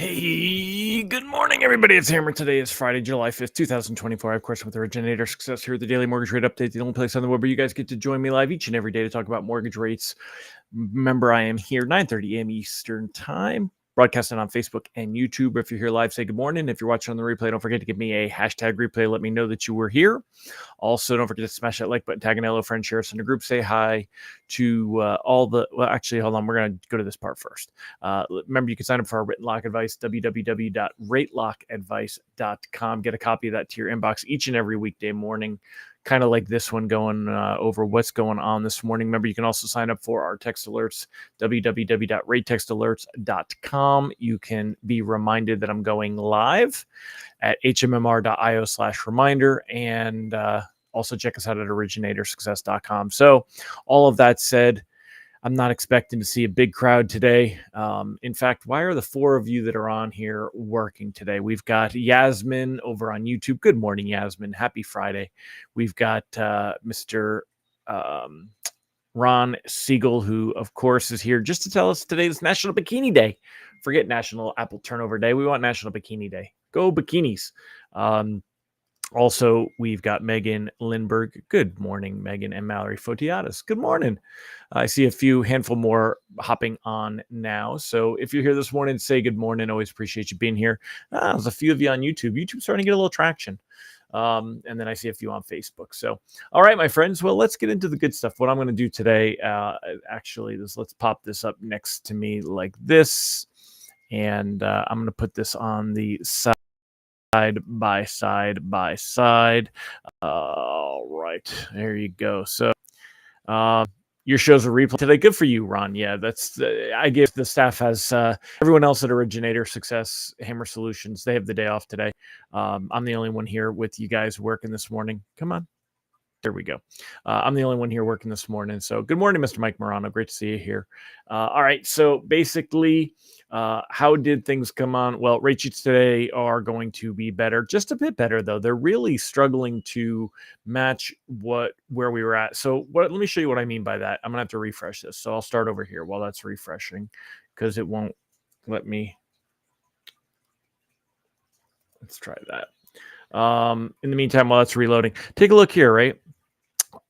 Hey, good morning, everybody. It's Hammer. Today is Friday, July 5th, 2024. I, of course, with Originator Success here at the Daily Mortgage Rate Update, the only place on the web where you guys get to join me live each and every day to talk about mortgage rates. Remember, I am here 9:30 a.m. Eastern Time, broadcasting on Facebook and YouTube. If you're here live, say good morning. If you're watching on the replay, don't forget to give me a hashtag replay. Let me know that you were here. Also, don't forget to smash that like button, tag an hello friend, share us in the group, say hi to all the, well, actually, hold on. We're going to go to this part first. Remember, you can sign up for our written lock advice, www.ratelockadvice.com. Get a copy of that to your inbox each and every weekday morning, kind of like this one, going over what's going on this morning. Remember, you can also sign up for our text alerts, www.ratetextalerts.com. You can be reminded that I'm going live at hmmr.io/reminder, and also check us out at originatorssuccess.com. So all of that said, I'm not expecting to see a big crowd today. In fact, why are the four of you that are on here working today? We've got Yasmin over on YouTube. Good morning, Yasmin. Happy Friday. We've got Mr. Ron Siegel, who, of course, is here just to tell us today is National Bikini Day. Forget National Apple Turnover Day. We want National Bikini Day. Go bikinis. Also, we've got Megan Lindbergh. Good morning, Megan, and Mallory Fotiadas. Good morning. I see a handful more hopping on now. So if you're here this morning, say good morning. Always appreciate you being here. There's a few of you on YouTube. YouTube's starting to get a little traction. And then I see a few on Facebook. So, all right, my friends. Well, let's get into the good stuff. What I'm going to do today, actually, is let's pop this up next to me like this. And I'm going to put this on the side by side. All right, there you go. So your show's a replay today. Good for you, Ron. Yeah, that's I give the staff has everyone else at Originator Success Hammer Solutions. They have the day off today. I'm the only one here with you guys working this morning. Come on. There we go. I'm the only one here working this morning. So good morning, Mr. Mike Morano. Great to see you here. All right. So basically, how did things come on? Well, rate sheets today are going to be better, just a bit better, though. They're really struggling to match where we were at. So let me show you what I mean by that. I'm going to have to refresh this. So I'll start over here while that's refreshing because it won't let me. Let's try that. In the meantime, while that's reloading, take a look here, right?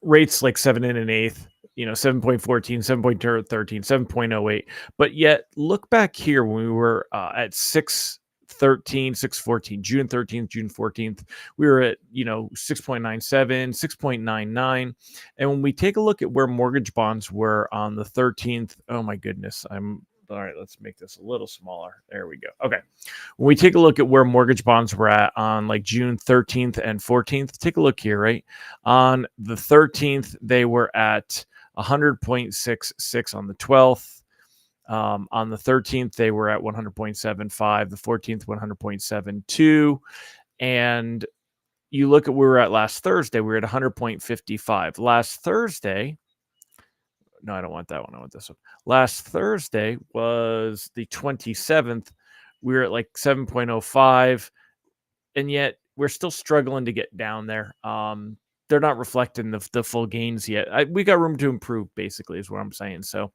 Rates like 7 1/8, 7.14, 7.13, 7.08. But yet, look back here when we were at 6.13, 6.14, June 13th, June 14th, we were at, 6.97, 6.99. And when we take a look at where mortgage bonds were on the 13th, oh my goodness, all right, let's make this a little smaller. There we go. Okay. When we take a look at where mortgage bonds were at on like June 13th and 14th, take a look here, right? On the 13th, they were at 100.66 on the 12th. On the 13th, they were at 100.75. The 14th, 100.72. And you look at where we were at last Thursday, we were at 100.55. Last Thursday, no, I don't want that one. I want this one. Last Thursday was the 27th. We were at like 7.05, and yet we're still struggling to get down there. They're not reflecting the full gains yet. We got room to improve, basically, is what I'm saying. So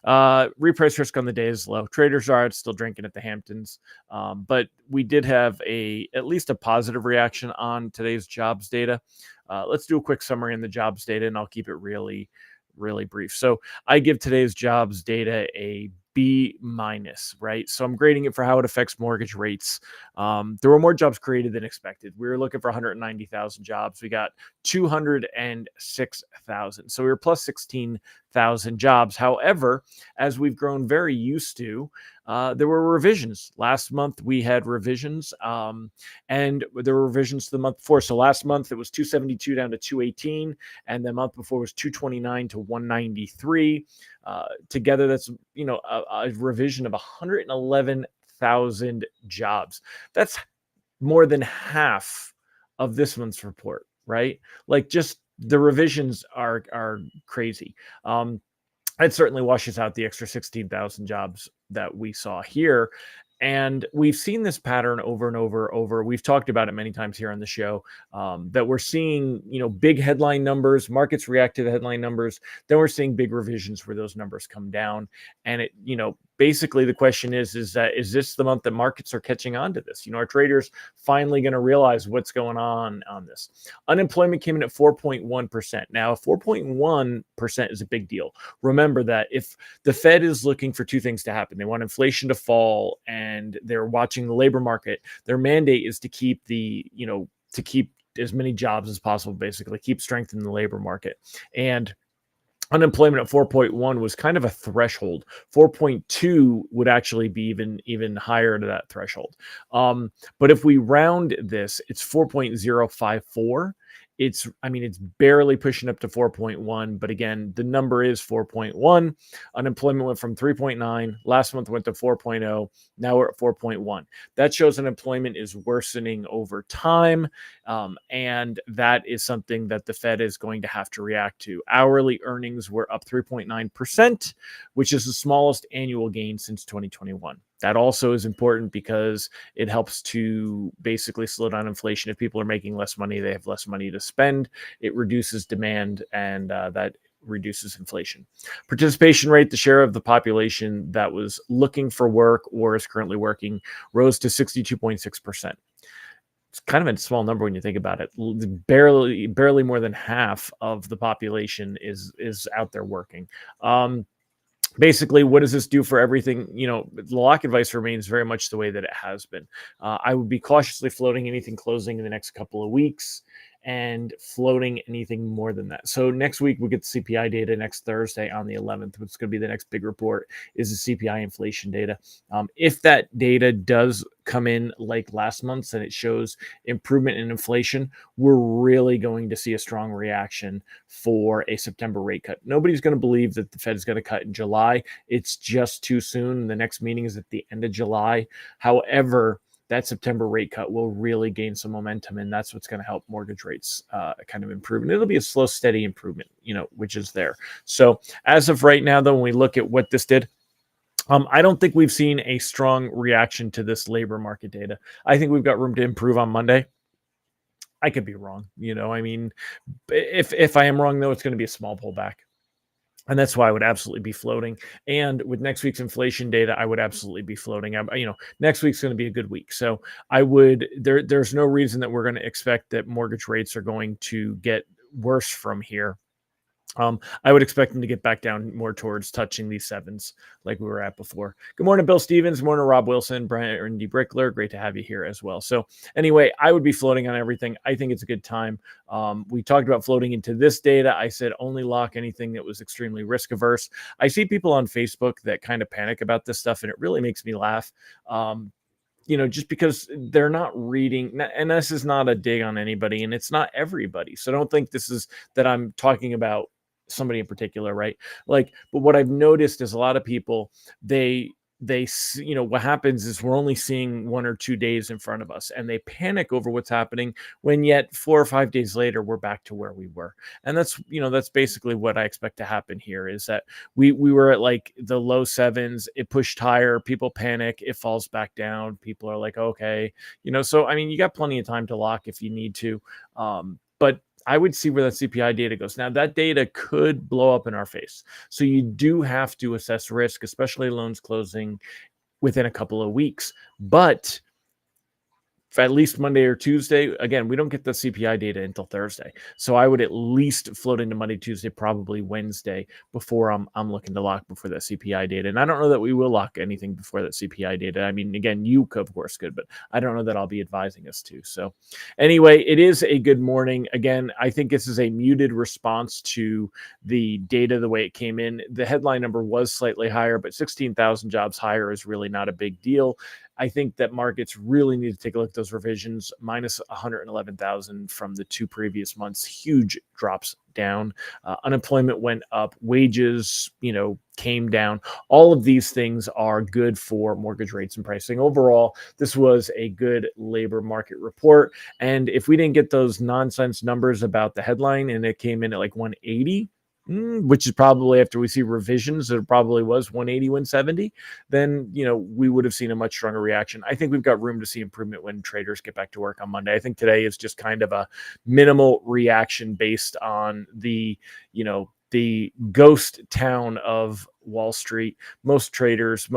reprice risk on the day is low. Traders are still drinking at the Hamptons. But we did have at least a positive reaction on today's jobs data. Let's do a quick summary on the jobs data, and I'll keep it really brief. So I give today's jobs data a B-, right? So I'm grading it for how it affects mortgage rates. There were more jobs created than expected. We were looking for 190,000 jobs. We got 206,000. So we were plus 16,000 jobs. However, as we've grown very used to, there were revisions. Last month, we had revisions, and there were revisions to the month before. So last month, it was 272 down to 218, and the month before was 229 to 193. Together, that's, a revision of 111,000 jobs. That's more than half of this month's report, right? Like, just the revisions are crazy. It certainly washes out the extra 16,000 jobs that we saw here. And we've seen this pattern over and over. We've talked about it many times here on the show, that we're seeing, big headline numbers, markets react to the headline numbers. Then we're seeing big revisions where those numbers come down. And it, basically the question is that is this the month that markets are catching on to this? Are traders finally going to realize what's going on this? Unemployment came in at 4.1%. Now, 4.1% is a big deal. Remember that if the Fed is looking for two things to happen, they want inflation to fall and they're watching the labor market. Their mandate is to keep to keep as many jobs as possible, basically keep strength in the labor market. And unemployment at 4.1 was kind of a threshold. 4.2 would actually be even higher to that threshold. But if we round this, it's 4.054. It's barely pushing up to 4.1, but again, the number is 4.1. Unemployment went from 3.9 last month, went to 4.0. Now we're at 4.1. That shows unemployment is worsening over time, and that is something that the Fed is going to have to react to. Hourly earnings were up 3.9%, which is the smallest annual gain since 2021. That also is important because it helps to basically slow down inflation. If people are making less money, they have less money to spend. It reduces demand, and that reduces inflation. Participation rate, the share of the population that was looking for work or is currently working, rose to 62.6%. It's kind of a small number when you think about it. Barely more than half of the population is out there working. Basically, what does this do for everything? The lock advice remains very much the way that it has been. I would be cautiously floating anything closing in the next couple of weeks and floating anything more than that. So next week, we get the CPI data next Thursday on the 11th, which is going to be the next big report, is the CPI inflation data. If that data does come in like last month's and it shows improvement in inflation, we're really going to see a strong reaction for a September rate cut. Nobody's going to believe that the Fed is going to cut in July. It's just too soon. The next meeting is at the end of July. However, that September rate cut will really gain some momentum, and that's what's going to help mortgage rates kind of improve. And it'll be a slow, steady improvement, which is there. So as of right now, though, when we look at what this did, I don't think we've seen a strong reaction to this labor market data. I think we've got room to improve on Monday. I could be wrong. If I am wrong, though, it's going to be a small pullback. And that's why I would absolutely be floating. And with next week's inflation data, I would absolutely be floating. Next week's going to be a good week. So there's no reason that we're going to expect that mortgage rates are going to get worse from here. I would expect them to get back down more towards touching these sevens like we were at before. Good morning, Bill Stevens. Good morning, Rob Wilson, Brandy Brickler. Great to have you here as well. So anyway, I would be floating on everything. I think it's a good time. We talked about floating into this data. I said only lock anything that was extremely risk averse. I see people on Facebook that kind of panic about this stuff, and it really makes me laugh. Just because they're not reading, and this is not a dig on anybody, and it's not everybody. So don't think this is that I'm talking about somebody in particular, right? But what I've noticed is a lot of people, what happens is we're only seeing 1 or 2 days in front of us, and they panic over what's happening when yet 4 or 5 days later, we're back to where we were. And that's basically what I expect to happen here is that we were at like the low sevens, it pushed higher, people panic, it falls back down. People are like, okay, so, you got plenty of time to lock if you need to. But I would see where that CPI data goes. Now, that data could blow up in our face. So you do have to assess risk, especially loans closing within a couple of weeks. But at least Monday or Tuesday, again, we don't get the CPI data until Thursday. So I would at least float into Monday, Tuesday, probably Wednesday before I'm looking to lock before that CPI data. And I don't know that we will lock anything before that CPI data. Again, you of course could, but I don't know that I'll be advising us to. So anyway, it is a good morning. Again, I think this is a muted response to the data the way it came in. The headline number was slightly higher, but 16,000 jobs higher is really not a big deal. I think that markets really need to take a look at those revisions, minus 111,000 from the 2 previous months, huge drops down. Unemployment went up, wages, came down. All of these things are good for mortgage rates and pricing. Overall, this was a good labor market report. And if we didn't get those nonsense numbers about the headline and it came in at like 180, which is probably after we see revisions, it probably was 180, 170, then, we would have seen a much stronger reaction. I think we've got room to see improvement when traders get back to work on Monday. I think today is just kind of a minimal reaction based on the ghost town of Wall Street, most traders,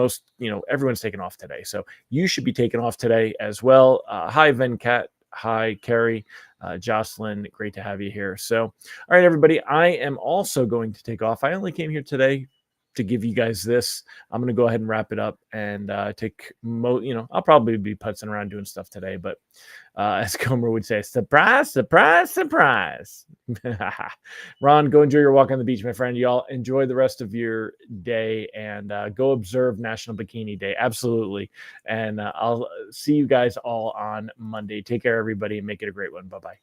everyone's taking off today. So you should be taking off today as well. Hi, Venkat. Hi, Carrie. Jocelyn, great to have you here. So, all right, everybody, I am also going to take off. I only came here today to give you guys this. I'm going to go ahead and wrap it up and I'll probably be putzing around doing stuff today, but as Comer would say, surprise, surprise, surprise. Ron, go enjoy your walk on the beach, my friend. Y'all enjoy the rest of your day and go observe National Bikini Day. Absolutely. And I'll see you guys all on Monday. Take care, everybody, and make it a great one. Bye-bye.